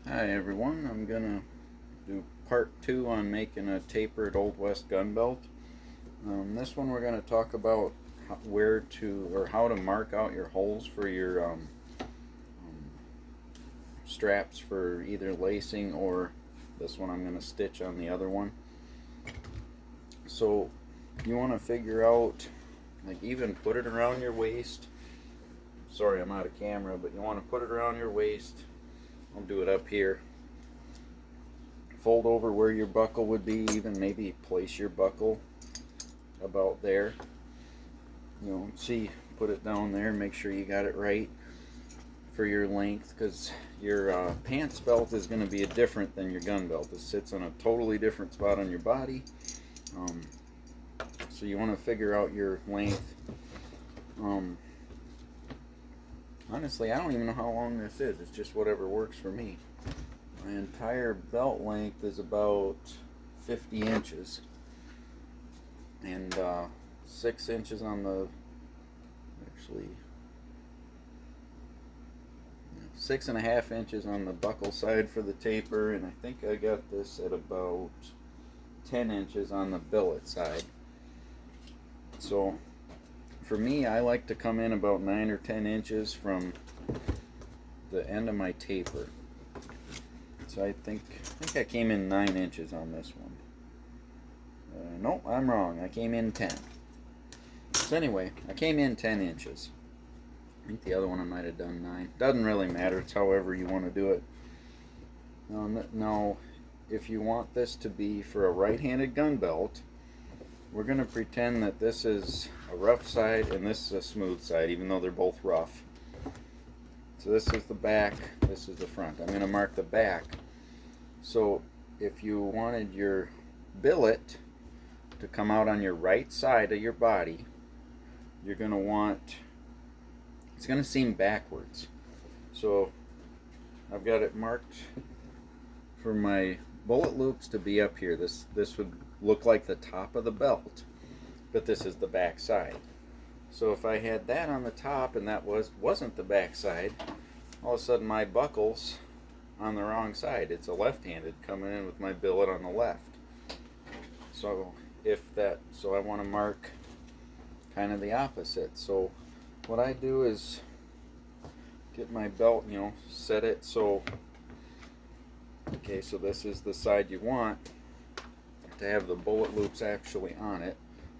Hi everyone, I'm gonna do part 2 on making a tapered Old West gun belt. This one we're gonna talk about where to or how to mark out your holes for your straps for either lacing, or this one I'm gonna stitch on the other one. So you want to figure out, like, even put it around your waist. Sorry, I'm out of camera, but you want to put it around your waist. I'll do it up here. Fold over where your buckle would be, even maybe place your buckle about there. See, put it down there, make sure you got it right for your length, because your pants belt is going to be different than your gun belt. It sits on a totally different spot on your body. So you want to figure out your length. Honestly, I don't even know how long this is. It's just whatever works for me. My entire belt length is about 50 inches. And 6 inches on the, actually, 6.5 inches on the buckle side for the taper. And I think I got this at about 10 inches on the billet side. So for me, I like to come in about 9 or 10 inches from the end of my taper. So I think I came in 9 inches on this one. Nope, I'm wrong. I came in 10. So anyway, I came in 10 inches. I think the other one I might have done 9. Doesn't really matter. It's however you want to do it. Now, if you want this to be for a right-handed gun belt, we're going to pretend that this is a rough side and this is a smooth side, even though they're both rough. So this is the back, this is the front. I'm going to mark the back. So if you wanted your billet to come out on your right side of your body, you're going to want, it's going to seam backwards. So I've got it marked for my bullet loops to be up here. This would look like the top of the belt, but this is the back side. So if I had that on the top and that wasn't the back side, all of a sudden my buckle's on the wrong side. It's a left-handed coming in with my billet on the left. So I want to mark kind of the opposite. So what I do is get my belt, set it so, okay, so this is the side you want to have the bullet loops actually on it.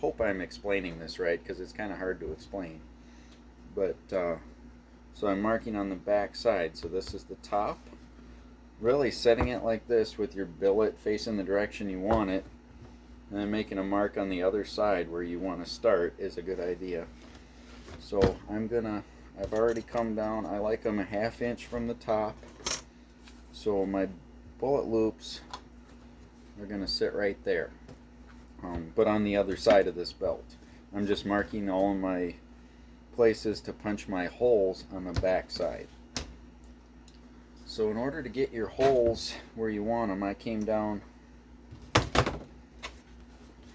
Hope I'm explaining this right, because it's kind of hard to explain. But so I'm marking on the back side. So this is the top. Really setting it like this with your billet facing the direction you want it, and then making a mark on the other side where you want to start is a good idea. So I've already come down. I like them 1/2 inch from the top. So my bullet loops are going to sit right there, but on the other side of this belt. I'm just marking all of my places to punch my holes on the back side. So in order to get your holes where you want them, I came down,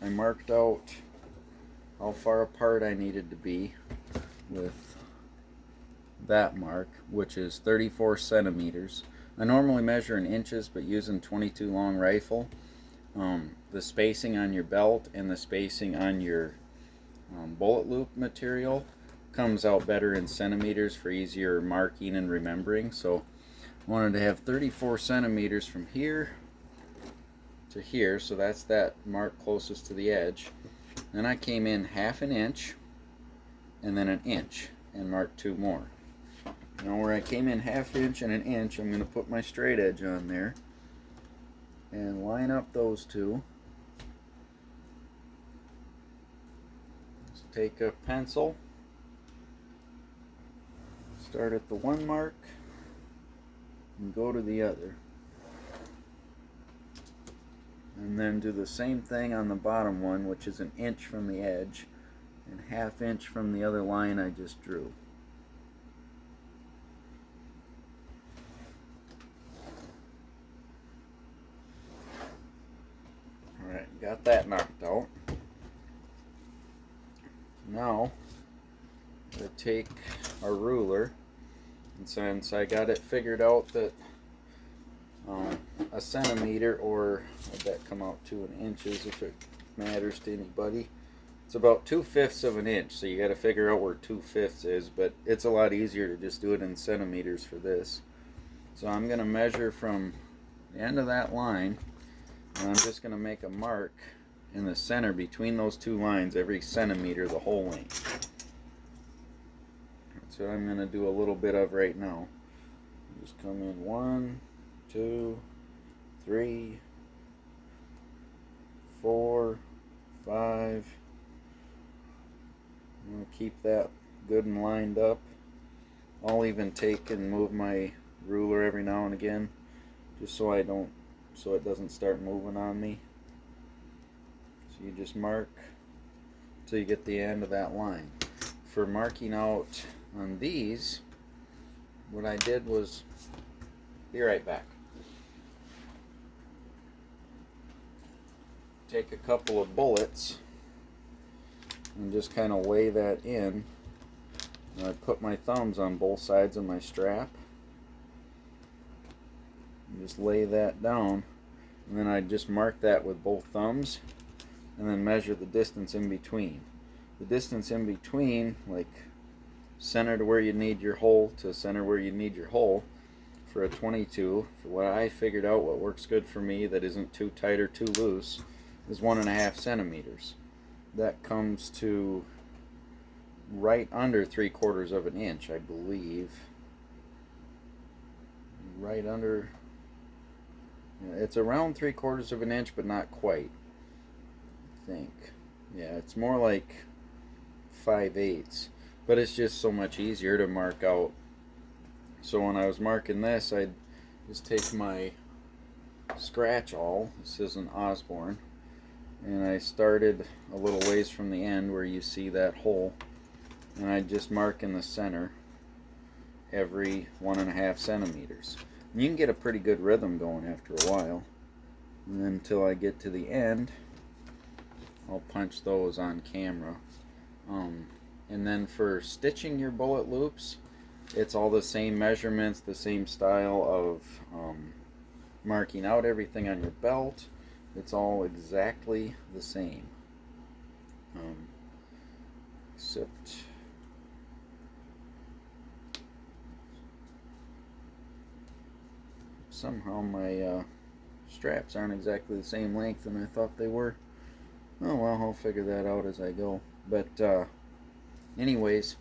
I marked out how far apart I needed to be with that mark, which is 34 centimeters. I normally measure in inches, but using 22 long rifle, the spacing on your belt and the spacing on your bullet loop material comes out better in centimeters for easier marking and remembering. So I wanted to have 34 centimeters from here to here, so that's that mark closest to the edge. Then I came in 1/2 inch and then 1 inch and marked 2 more. Now where I came in 1/2 inch and 1 inch, I'm going to put my straight edge on there and line up those two. Just take a pencil, start at the one mark and go to the other, and then do the same thing on the bottom one, which is 1 inch from the edge and 1/2 inch from the other line I just drew. Alright, got that knocked out. Now I take a ruler, and since I got it figured out that a centimeter, or would that come out to in inches if it matters to anybody? It's about 2/5 of an inch, so you got to figure out where 2/5 is, but it's a lot easier to just do it in centimeters for this. So I'm going to measure from the end of that line, and I'm just going to make a mark in the center between those two lines every centimeter the whole length. That's what I'm going to do a little bit of right now. Just come in 1, 2, 3, 4, 5. I'm going to keep that good and lined up. I'll even take and move my ruler every now and again, just so it doesn't start moving on me. So you just mark till you get the end of that line. For marking out on these, what I did was, be right back. Take a couple of bullets and just kind of lay that in. And I put my thumbs on both sides of my strap. And just lay that down. And then I just mark that with both thumbs. And then measure the distance in between. The distance in between, like center to where you need your hole to center where you need your hole, for a 22, for what I figured out, what works good for me that isn't too tight or too loose, is 1.5 centimeters. That comes to right under 3/4 of an inch, I believe. Right under, it's around 3/4 of an inch, but not quite, I think. Yeah, it's more like 5/8, but it's just so much easier to mark out. So when I was marking this, I'd just take my scratch awl, this is an Osborne, and I started a little ways from the end where you see that hole, and I'd just mark in the center every 1.5 centimeters. And you can get a pretty good rhythm going after a while. And then until I get to the end, I'll punch those on camera. And then for stitching your bullet loops, it's all the same measurements, the same style of marking out everything on your belt. It's all exactly the same. Except somehow my straps aren't exactly the same length and I thought they were. Oh well, I'll figure that out as I go. But anyways,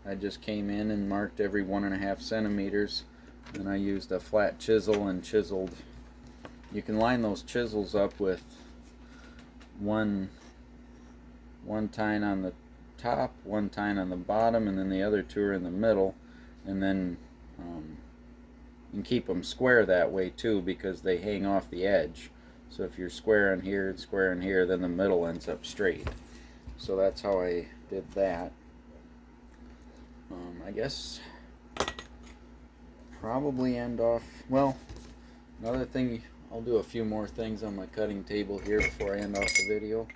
I just came in and marked every 1.5 centimeters, and I used a flat chisel and chiseled. You can line those chisels up with one tine on the top, one tine on the bottom, and then the other two are in the middle, and then you can keep them square that way too, because they hang off the edge. So if you're square in here and square in here, then the middle ends up straight. So that's how I did that. I guess probably end off, well, another thing, I'll do a few more things on my cutting table here before I end off the video.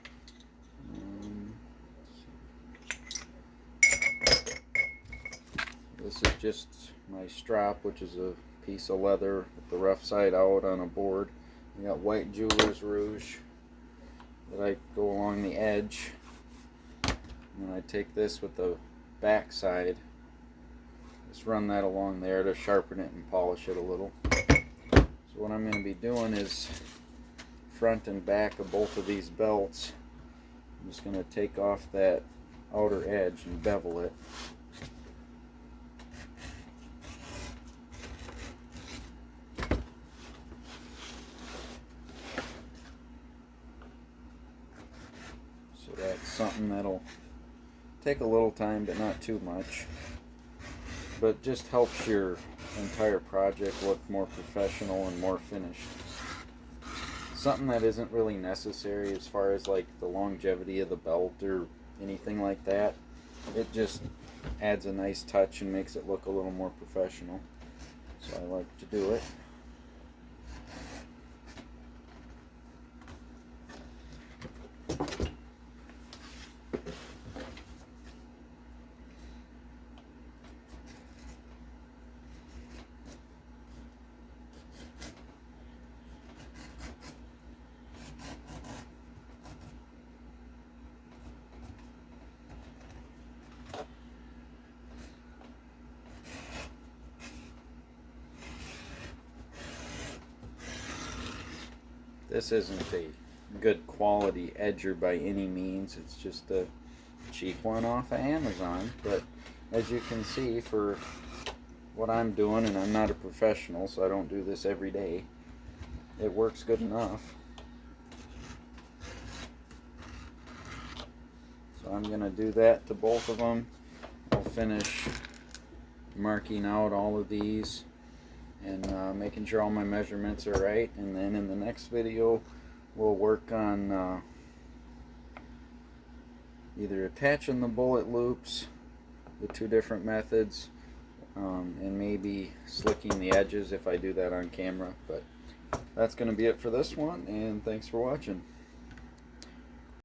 This is just my strap, which is a piece of leather with the rough side out on a board. I got white jeweler's rouge that I go along the edge, and I take this with the back side, just run that along there to sharpen it and polish it a little. So what I'm going to be doing is front and back of both of these belts. I'm just going to take off that outer edge and bevel it. So that's something that'll take a little time, but not too much. But just helps your entire project look more professional and more finished. Something that isn't really necessary as far as like the longevity of the belt or anything like that. It just adds a nice touch and makes it look a little more professional. So I like to do it. This isn't a good quality edger by any means. It's just a cheap one off of Amazon. But as you can see, for what I'm doing, and I'm not a professional, so I don't do this every day, it works good enough. So I'm going to do that to both of them. I'll finish marking out all of these and making sure all my measurements are right, and then in the next video we'll work on either attaching the bullet loops, the two different methods, and maybe slicking the edges if I do that on camera. But that's going to be it for this one, and thanks for watching.